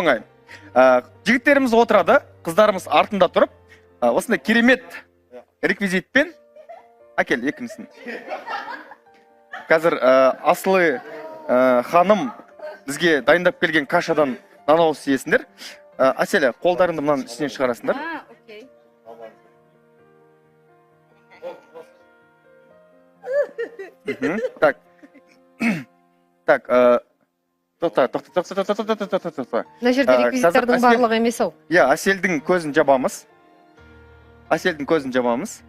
оңай. Жігіттеріміз отырады, қыздарымыз артында тұрып, осындай керемет реквизитпен әкел екіншісін. Қазір Асылы ханым бізге дайындап келген кашадан нанауыз иесіңдер. Аселя, қолдарыңды мұнан үстінен шығарасыңдар. Окей. Так. Так, тоқта. Мына жерде реквизиттардың барлығы емес ау. Иә, Аселдің көзін жабамыз.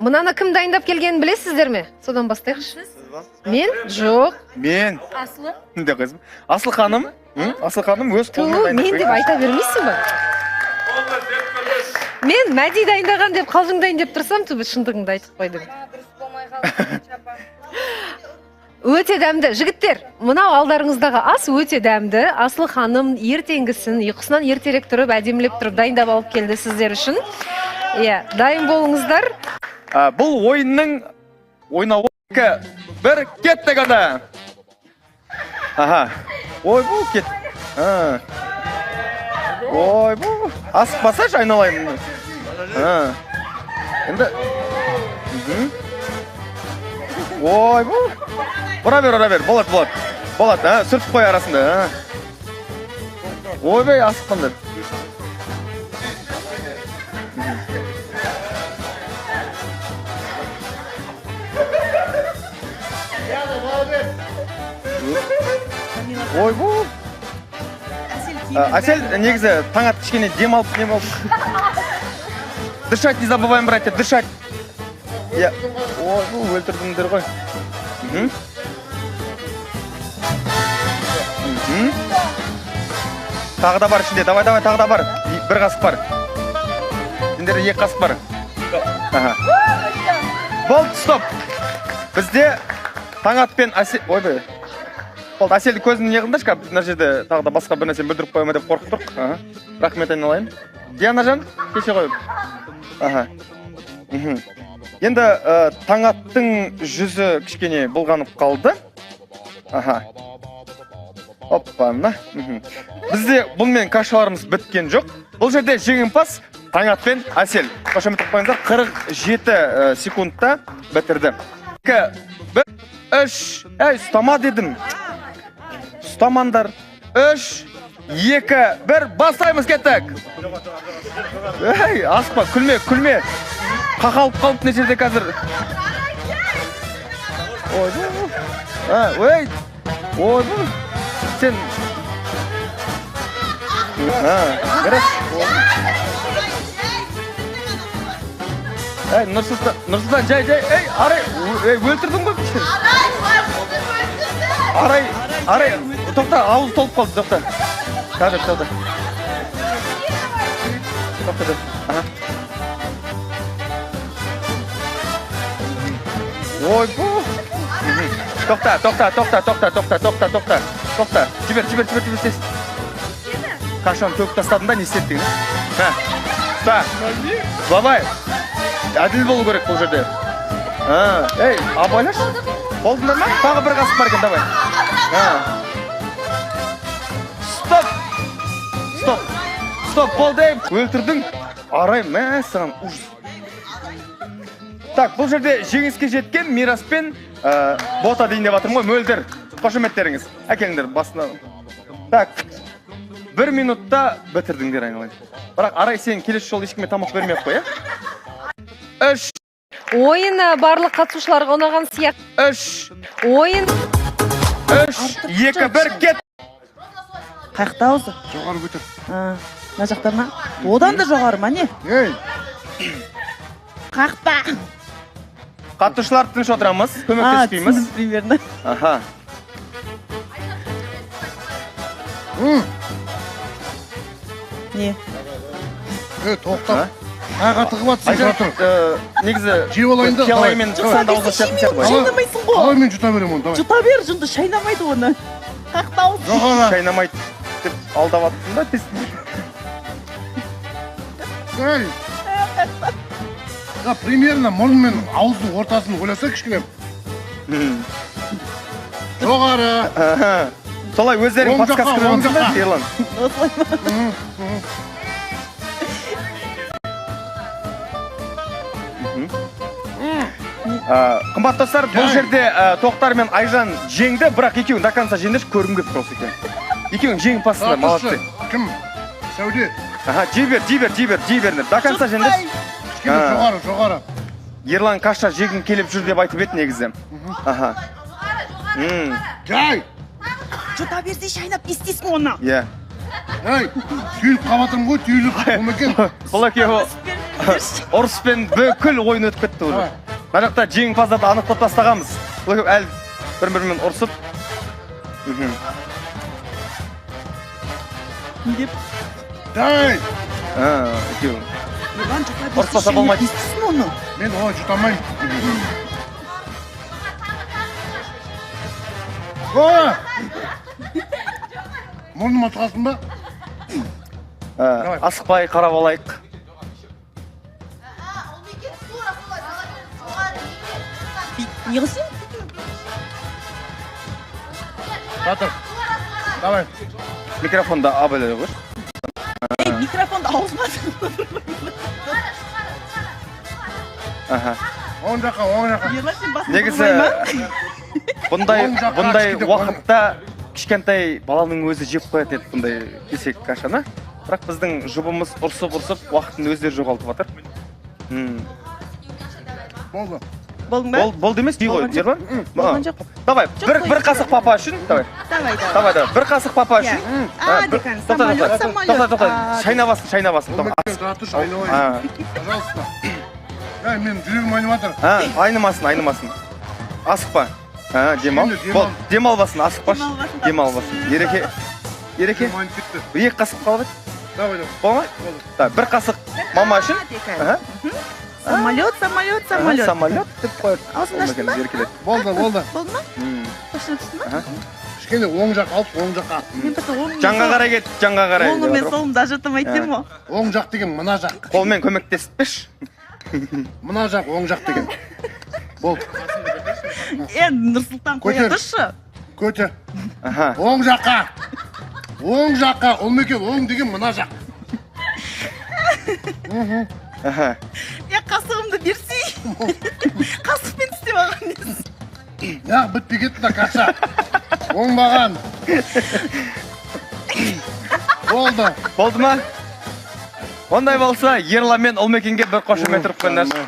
Мынаны кім дайындап келгенін білесіздер ме? Содан бастайықшы. Мен? Жоқ. Мен. Асылы? Асыл ханым өз қолымен дайындап. Мен деп айта бермейсің ба? Мен Мәди дайындаған деп қалжыңдайын деп тұрсам, түбі шындығыңды айтып қойдым. Өте дәмді. Жігіттер, мынау алдарыңыздағы ас өте дәмді. Асыл ханым ертеңгісін ұйқысынан ертерек тұрып, әдемілеп тұрып дайындап алып келді сіздер үшін. Иә, дайын болыңыздар. Бұл ойынның ойнауы бір кеттік ада. Ой, бұл кет. Ой, бұл асықпасашы айналайын. Енді. Ой, бұл. Бұра бер. Болады, сүртіп қой арасында. Ой, бей, асыққандар. Ой, бұл. Асел, негізі, таңат кішкене дем алып. Дышать не забываем, братья, дышать. Ой, бұл өлтірдіңдер ғой. Тағы да бар ішінде, давай, тағы да бар. Бір қасық бар. Сендерде 2 қасық бар. Болды, стоп. Бізде таңатпен Асел... Ой бе. Болды, Аселді көзінің неғында шкап. Мына жерде тағы да басқа бір нәрсені бүлдіріп қойма деп қорқып тұрқ. Рахмет айналайын. Дианажан, кеше қойып. Енді таңаттың жүзі кішкене бұлғанып қалды. Оппана. Бізде бұнымен кашаларымыз біткен жоқ. Бұл жерде жеңімпаз Таңат пен Асел. Қошемет ұқпаңыздар, 47 секундта бітірді. 2, 1, 3, ұстама дедім. Ұстамандар. 3, 2, 1, бастаймыз, кеттік. Асықпа, күлме. Қақалып қалып не жерде қазір. Ой, сен... Нұрсұлтан, жай, Арай, өлтірдің ғой бішін. Арай, тоқта, ауыз толып қалды, тоқта. Тоқта. Ой, бұл. Тоқта. Жібер, тез. Қашан төгіп тастадың да, не істеттің? Бабай, әділ болу керек бұл жерде. Абайлаш. Болдыңдар ма? Тағы бір қасық бар екен, давай. Стоп, болды. Өлтірдің. Арай, мәсіған, ужас. Так, бұл жерде жеңіске жеткен Мирас пен Бота дейін деп атырмын ғой, мөлдір. Қошеметтеріңіз. Әкеліңдер, басына. Так, 1 минутта бітірдіңдер айналайын. Бірақ Арай, сен келесі жол ешкіме тамақ бермей қой, 3. Ойын барлық қатысушыларға ұнаған сияқ. 3. Ойын. 3, 2, 1, кет. Қайықта ауызы? Жоғары көтір. Мына жақтарына? Одан да жоғары ма не? Қайықта. Қатысушылар тыныш отырамыз, көмектеспейміз. Түсініп примерно. Не? Тоқтап. Қатығы бат, сен қатыр. Негізі, жеп алайын да. Келаймен жұтсаң да ауызға шатын сияқты ғой. Шайнамайсың ғой. Қалай мен жұта берем оны, давай. Жұта бер, жынды шайнамайды оны. Қайықта ауыз. Жоғара. Шайнамайды деп алдап аттың да, тестің. Примерно мұрын мен ауыздың ортасын ойласа кішкене. Жоғары. Солай өздерің подсказка болыңыздар, Ерлан. осылай ма? Қымбат достар, бұл Жай. жерде Тоқтар мен Айжан жеңді, бірақ екеуін до конца жеңдерші, көргім келіп тұрсы екен. Екеуің жеңімпазсыздар, молодцы. Кім? Сәуде. Аха, жей беріңдер. До конца жеңдерші. Кішкене жоғары. Ерлан қашша жегін келіп жүр деп айтып еді негізі. Аха. Жай. Жұта берсе шайнап не істейсің оны? Иә. Ай, түйіліп қалатырмын ғой, түйіліп. Омекен. Бұл екеуі ұрыспен бүкіл ойын өтіп кетті уже. Мына жақта жеңімпаздарды анықтап тастағанбыз. Бұл екеуі әлі бір-бірімен ұрысып. Не деп? Жай. Екеуі. Ерлан жұта берсе Ұрыспаса шайнап болмайды. не істейсің оны? Мен олай жұтамайын. О! Мұрным атқасын ба? Асықпай қарап алайық. Не қылсың? Жатыр. Давай. Микрофонда абайлай қойшы. Ей, микрофонды аузыма Аха. Оң жаққа. Ерлан сен басын Негізі бұндай уақытта кішкентай баланың өзі жеп қояды еді бұндай кесек кашаны. Бірақ біздің жұбымыз ұрсып уақытын өздері жоғалтып жатыр. Болды. Болдың ба? Болды емес дей ғой, Ерлан. Болған жоқ. Давай, бір қасық папа үшін. Давай. Давай. Бір қасық папа үшін. Декан, самолет. Тоқта. Шайна басын. Омекен тұратыш, айналайын. Пожалуйста. Ай, мен жүрегім айнып жатыр. Айнымасын. Асықпа. Демал. Бол, демалбасын, асықпашы. Демалбасын. Ереке. Айнып кетті. Екі қасық қалып еді. Давай. Болма? Бір қасық мама үшін. Самолет. Самолет деп қояды. Аузын аштың ба? Болды. Болды ма? Қошына түстің ба? Кішкене оң жақ алып, оң жаққа. Мен просто оңы Жанға қарай кет, жанға қарай. Оңы мен солымды ажыртамайды деймін ғой. Оң жақ деген мына жақ. Қолмен көмектесіппеш. Мына жақ, оң жақ деген. Болды. Нұрсұлтан қоя тұршы. Көтер. Оң жаққа. Омекен, оң деген мына жақ. Қасығымды берсей. Қасықпен істеп алған несіз. Яқ, бітпей кетті да қаша. Оңбаған. Болды ма? Ондай болса, Ерлан мен Омекенге бір қошемет ұрып қойыңдаршы.